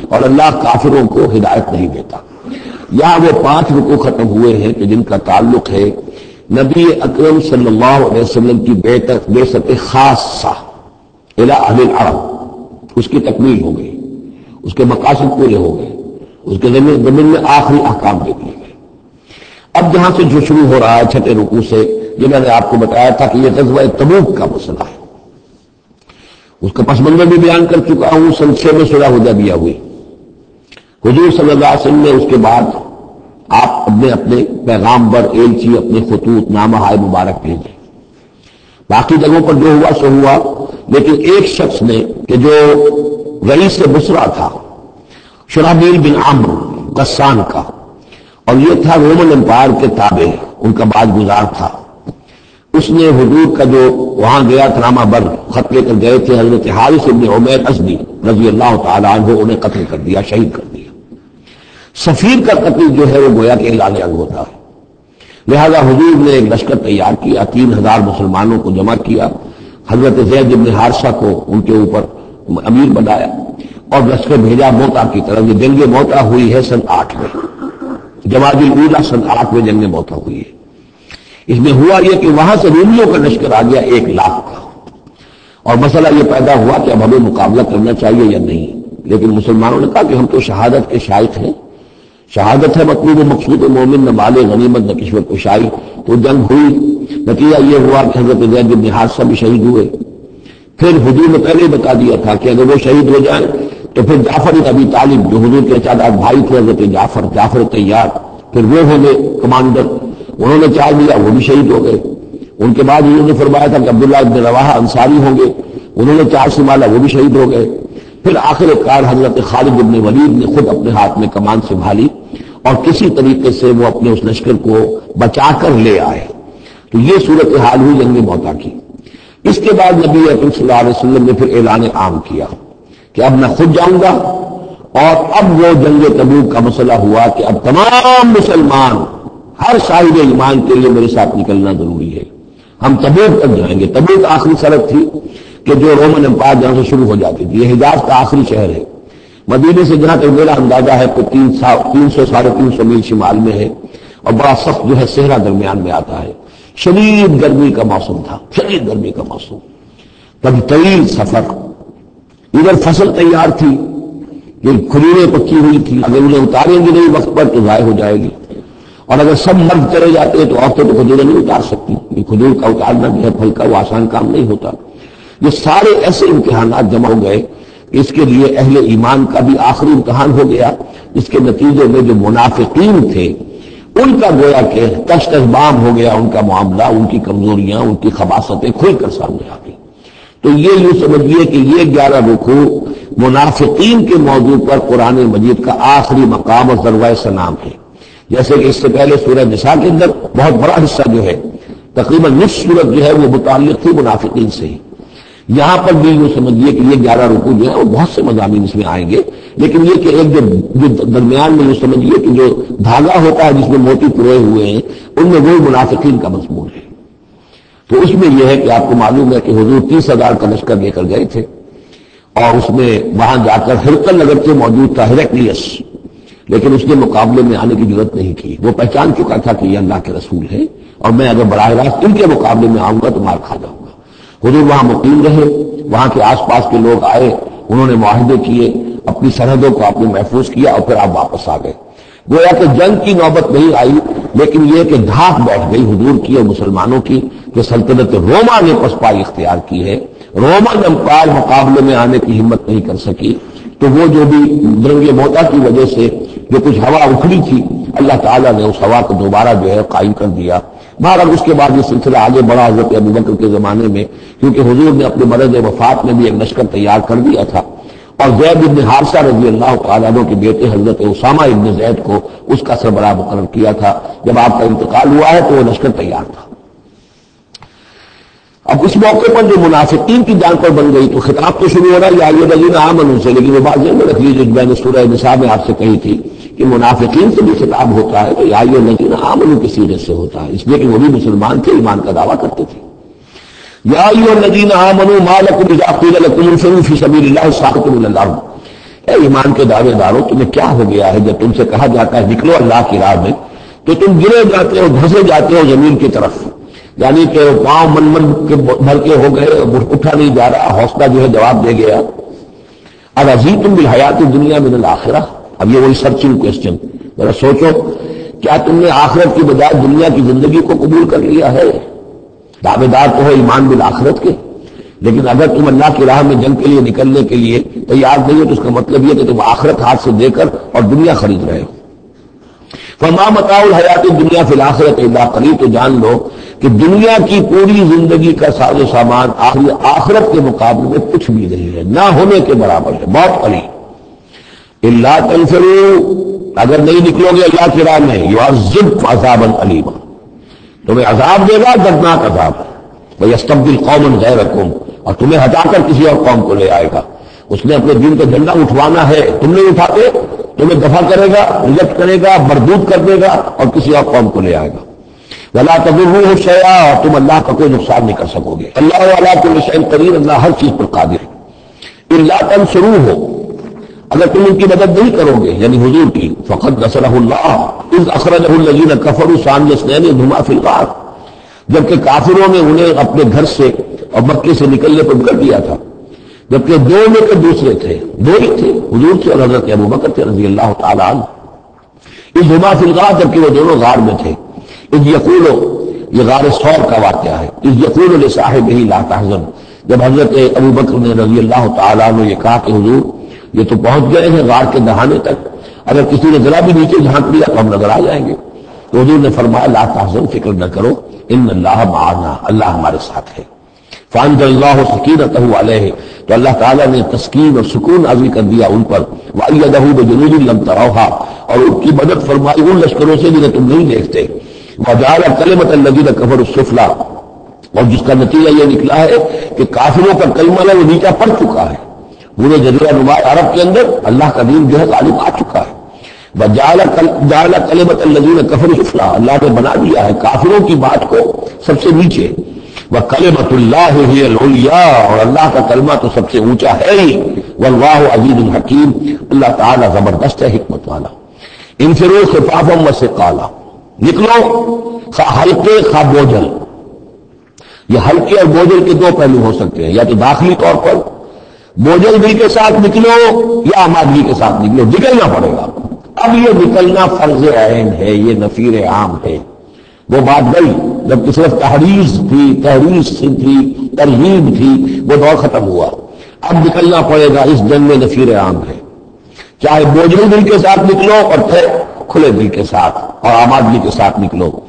اور اللہ کافروں کو ہدایت نہیں دیتا۔ یہاں وہ 5 رکوع ختم ہوئے ہیں کہ جن کا تعلق ہے نبی اکرم صلی اللہ علیہ وسلم کی بعثت خاصہ الی اہل العرب، اس کی تکمیل ہو گئی، اس کے مقاصد پورے ہو گئے، اس کے زمین میں آخری احکام دے دیے گئے۔ اب جہاں سے جو شروع ہو رہا ہے 6 رکوع سے، جو میں نے آپ کو بتایا تھا کہ یہ غزوہ تبوک کا مسئلہ ہے، اس کا پس منظر بھی بیان کر چکا ہوں۔ سن 6 میں صلح حدیبیہ ہوئی، حضور صلی اللہ علیہ وسلم نے اس کے بعد آپ اپنے پیغامبر ایلچی اپنے خطوط نامہ مبارک بھیجے، باقی جگہوں پر جو ہوا سو ہوا، لیکن ایک شخص نے کہ جو رئیس بصرہ تھا، شرحبیل بن عمرو غسان کا، اور یہ تھا رومن امپائر کے تابع، ان کا باج گزار تھا، اس نے حضور کا جو وہاں گیا تھا نامہ بر خط لے کر گئے تھے حضرت حارث بن عمیر ازدی رضی اللہ تعالیٰ عنہ، انہیں قتل کر دیا، شہید کر دیا۔ سفیر کا قتل جو ہے وہ گویا کہ اعلان انگ ہوتا ہے، لہذا حضور نے ایک لشکر تیار کیا، 3000 مسلمانوں کو جمع کیا، حضرت زید بن حارثہ کو ان کے اوپر امیر بنایا اور لشکر بھیجا موتا کی طرف۔ یہ جنگ موتا ہوئی ہے سن 8 میں، جمادی الاولیٰ سن 8 میں جنگ موتا ہوئی ہے۔ اس میں ہوا یہ کہ وہاں سے رومیوں کا لشکر آ گیا 1 لاکھ کا، اور مسئلہ یہ پیدا ہوا کہ اب ہمیں مقابلہ کرنا چاہیے یا نہیں، لیکن مسلمانوں نے کہا کہ ہم تو شہادت کے شائق ہیں، شہادت ہے مطلوب و مقصود مومن، نہ مال غنیمت نہ کشور کشائی۔ تو جنگ ہوئی، نتیجہ یہ ہوا کہ حضرت زید بن حارثہ بھی شہید ہوئے۔ پھر حضور نے پہلے ہی بتا دیا تھا کہ اگر وہ شہید ہو جائیں تو پھر جعفر بن ابی طالب جو حضور کے چچا بھائی تھے حضرت جعفر طیار، پھر وہ ہوں گے کمانڈر، انہوں نے چاہ لیا، وہ بھی شہید ہو گئے۔ ان کے بعد انہوں نے فرمایا تھا کہ عبداللہ ابن رواحہ انصاری ہوں گے، انہوں نے 4 سنبھالا، وہ بھی شہید ہو گئے۔ پھر آخر کار حضرت خالد بن ولید نے خود اپنے ہاتھ میں کمان سنبھالی اور کسی طریقے سے وہ اپنے اس لشکر کو بچا کر لے آئے۔ تو یہ صورتحال ہوئی جنگ موتا کی۔ اس کے بعد نبی اکرم صلی اللہ علیہ وسلم نے پھر اعلان عام کیا کہ اب میں خود جاؤں گا، اور اب وہ جنگ تبوک کا مسئلہ ہوا کہ اب تمام مسلمان ہر صاحب ایمان کے لیے میرے ساتھ نکلنا ضروری ہے، ہم تبوک تک جائیں گے۔ تبوک آخری سڑک تھی کہ جو رومن امپائر جہاں سے شروع ہو جاتی تھی، یہ حجاز کا آخری شہر ہے، مدینے سے جہاں تک میرا اندازہ ہے کہ 300 ساڑھے 300 میل شمال میں ہے، اور بڑا سخت جو ہے صحرا درمیان میں آتا ہے۔ شدید گرمی کا موسم تھا، شدید گرمی کا موسم، کبھی طویل سفر، ادھر فصل تیار تھی، یہ کھجوریں پکی ہوئی تھی، اگر انہیں اتاریں گے نہیں وقت پر تو ضائع ہو جائے گی، اور اگر سب مرد چلے جاتے تو عورتیں تو کھجوریں نہیں اتار سکتی، یہ کھجور کا اتارنا جو ہے پھل کا وہ آسان کام نہیں ہوتا۔ یہ سارے ایسے امتحانات جمع ہو گئے، اس کے لیے اہل ایمان کا بھی آخری امتحان ہو گیا، جس کے نتیجے میں جو منافقین تھے ان کا گویا کہ تشت بام ہو گیا، ان کا معاملہ، ان کی کمزوریاں، ان کی خباثتیں کھل کر سامنے آ گئی۔ تو یہ یوں سمجھیے کہ یہ 11 رکوع منافقین کے موضوع پر قرآن مجید کا آخری مقام اور ذروہ سلام ہے۔ جیسے کہ اس سے پہلے سورہ نساء کے اندر بہت بڑا حصہ جو ہے تقریباً نصف سورت جو ہے وہ متعلق تھی منافقین سے ہی، یہاں پر بھی یوں سمجھیے کہ یہ 11 رکوع جو ہے وہ بہت سے مضامین اس میں آئیں گے، لیکن یہ کہ ایک جو درمیان میں یوں سمجھیے کہ جو دھاگا ہوتا ہے جس میں موتی پروئے ہوئے ہیں، ان میں وہی منافقین کا مضمون ہے۔ تو اس میں یہ ہے کہ آپ کو معلوم ہے کہ حضور 30,000 کا لشکر لے کر گئے تھے، اور اس میں وہاں جا کر ہرقل نگر سے موجود تھا ہرقلیس، لیکن اس نے مقابلے میں آنے کی ضرورت نہیں کی، وہ پہچان چکا تھا کہ یہ اللہ کے رسول ہے، اور میں اگر براہ راست ان کے مقابلے میں آؤں گا تو مار کھا جاؤں گا۔ حضور وہاں مقیم رہے، وہاں کے آس پاس کے لوگ آئے، انہوں نے معاہدے کیے، اپنی سرحدوں کو آپ نے محفوظ کیا، اور پھر آپ واپس آ گئے۔ گویا کہ جنگ کی نوبت نہیں آئی، لیکن یہ کہ دھاک بیٹھ گئی حضور کی اور مسلمانوں کی کہ سلطنت روما نے پسپائی اختیار کی ہے، رومن امپائر مقابلے میں آنے کی ہمت نہیں کر سکی۔ تو وہ جو بھی جنگ موتا کی وجہ سے جو کچھ ہوا اکھڑی تھی، اللہ تعالیٰ نے اس ہوا کو دوبارہ جو ہے قائم کر دیا۔ بہرحال اس کے بعد یہ سلسلہ آگے بڑھا حضرت ابوبکر کے زمانے میں، کیونکہ حضور نے اپنے مرض وفات میں بھی ایک لشکر تیار کر دیا تھا، اور زید بن حارثہ رضی اللہ تعالیٰ عنہ کے بیٹے حضرت اسامہ ابن زید کو اس کا سربراہ مقرر کیا تھا۔ جب آپ کا انتقال ہوا ہے تو وہ لشکر تیار تھا۔ اب اس موقع پر جو منافقین کی جان پر بن گئی تو خطاب تو شروع ہو رہا ہے یا ایھا الذین آمنوا سے، لیکن وہ بات ذہن میں رکھ لیجیے جو میں نے سورہ نساء میں آپ سے کہی تھی کہ منافقین سے بھی خطاب ہوتا ہے تو یا ایھا الذین آمنوا کے صیغے سے ہوتا ہے، اس لیے کہ وہ بھی مسلمان تھے، ایمان کا دعویٰ کرتے تھے۔ یا ایھا الذین آمنوا ما لکم اذا قیل لکم انفروا فی سبیل اللہ ثاقلتم الی الارض، اے ایمان کے دعوے داروں، تمہیں کیا ہو گیا ہے جب تم سے کہا جاتا ہے نکلو اللہ کی راہ میں تو تم گرے جاتے ہو، دھسے جاتے ہو زمین کی طرف، یعنی کہ پاؤں من من کے بھر کے ہو گئے، اٹھا نہیں جا رہا، حوصلہ جو ہے جواب دے گیا۔ اَرَضِیتُم بِالْحَیَاۃِ الدُّنْیَا مِنَ الْآخِرَۃِ، اب یہ وہی سرچنگ کوسچن، ذرا سوچو کیا تم نے آخرت کی بجائے دنیا کی زندگی کو قبول کر لیا ہے؟ دعوے دار تو ہو ایمان بالآخرت کے، لیکن اگر تم اللہ کی راہ میں جنگ کے لیے نکلنے کے لیے تیار نہیں ہو تو اس کا مطلب یہ کہ تم آخرت ہاتھ سے دے کر اور دنیا خرید رہے ہو۔ فَمَا مَتَاعُ الْحَیَاةِ الدُّنْیَا فِی الْآخِرَةِ إِلَّا قَلِیلٌ، تو جان لو کہ دنیا کی پوری زندگی کا ساز و سامان آخرت کے مقابلے میں کچھ بھی نہیں ہے، نہ ہونے کے برابر ہے، بہت قلیل۔ إِلَّا تَنْفِرُوا، اگر نہیں نکلو گے اللہ کی راہ میں، يُعَذِّبْكُمْ عَذَابًا أَلِيمًا، تمہیں عذاب دے گا، دردناک عذاب، وَيَسْتَبْدِلْ قَوْمًا غَيْرَكُمْ، اور تمہیں ہٹا کر کسی اور قوم کو لے آئے گا۔ اس نے اپنے دین کا جھنڈا اٹھوانا ہے، تم نہیں اٹھاتے، تمہیں دفع کرے گا، ریجیکٹ کرے گا، بردود کر دے گا اور کسی اور قوم کو لے آئے گا۔ وَلَا تَضُرُّوهُ شَيْئًا، تم اللہ کا کوئی نقصان نہیں کر سکو گے۔ اللہ عَلَىٰ كُلِّ شَيْءٍ قَدِيرٌ، اللہ ہر چیز پر قادر ہے۔ إِلَّا تَنْصُرُوهُ، اگر تم ان کی مدد نہیں کرو گے یعنی حضور کی، فقد نصرہ اللہ اذ اخرجہ الذین کفروا ثانی اثنین اذ ہما فی الغار، جبکہ کافروں نے انہیں اپنے گھر سے اور مکے سے نکلنے پر کر دیا تھا، جبکہ دو میں کے دوسرے تھے، دو ہی تھے، حضور تھے اور حضرت ابوبکر تھے رضی اللہ تعالی عنہ۔ اذ ہما فی الغار، جبکہ وہ دونوں غار میں تھے۔ اذ یقول، یہ غار ثور کا واقعہ ہے۔ اذ یقول لصاحبہ لا تحزن، جب حضرت ابوبکر نے رضی اللہ تعالی عنہ یہ کہا کہ حضور یہ تو پہنچ گئے ہیں غار کے دہانے تک، اگر کسی نے ذرا بھی نیچے جھانک لیا تو ہم نظر آ جائیں گے، تو حضور نے فرمایا لا تحزن، فکر نہ کرو، ان اللہ معنا، اللہ ہمارے ساتھ ہے۔ فانزل اللہ سکینتہ علیہ، تو اللہ تعالیٰ نے تسکین اور سکون نازل کر دیا ان پر، وأیدہ بجنود لم تروها، اور ان کی مدد فرمائی ان لشکروں سے جنہیں تم نہیں دیکھتے، وجعل کلمۃ الذین کفروا السفلی، اور جس کا نتیجہ یہ نکلا ہے کہ کافروں کا کلمہ وہ نیچا پڑ چکا ہے، پورے جزیرہ نما عرب کے اندر اللہ کا دین جو ہے غالب آ چکا ہے۔ وجعل کلمۃ الذین کفروا السفلی، اللہ نے بنا دیا ہے کافروں کی بات کو سب سے نیچے، وکلمۃ اللہ ہی العلیاء، اور اللہ کا کلمہ تو سب سے اونچا ہے ہی، واللہ عزیز حکیم، اللہ تعالیٰ زبردست ہے، حکمت والا۔ انفروا خفافا وثقالا، نکلو خواہ ہلکے خواہ بوجھل، یہ ہلکے اور بوجھل کے دو پہلو ہو سکتے ہیں، یا تو داخلی طور پر بوجھل دل کے ساتھ نکلو یا آمادگی کے ساتھ نکلو، نکلنا پڑے گا۔ اب یہ نکلنا فرض عین ہے، یہ نفیر عام ہے، وہ بات گئی جب کہ صرف تحریض تھی، ترغیب تھی، وہ دور ختم ہوا، اب نکلنا پڑے گا، اس جنگ میں نفیر عام ہے، چاہے بوجھل دل کے ساتھ نکلو اور پھر کھلے دل کے ساتھ اور آمادگی کے ساتھ نکلو۔